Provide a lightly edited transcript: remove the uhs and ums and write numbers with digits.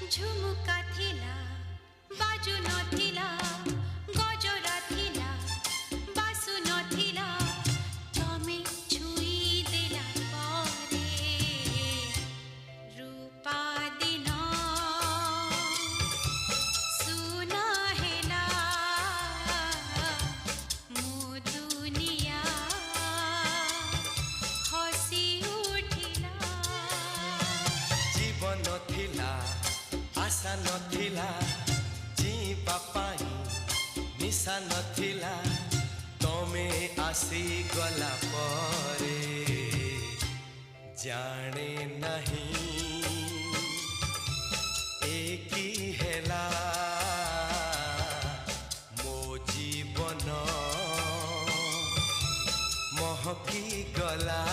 झुमुका थिला बाजू नथिला गजरा थिला बासु नथिला तमे छुई देला परे रूपा दिन सुना हेला मो दुनिया हसी उठिला जीवन थिला आशा नथिला जीवा पाई निशा नथिला तमे आसी गला परे जाने नहीं एकी हेला मो जीवन महकी गला।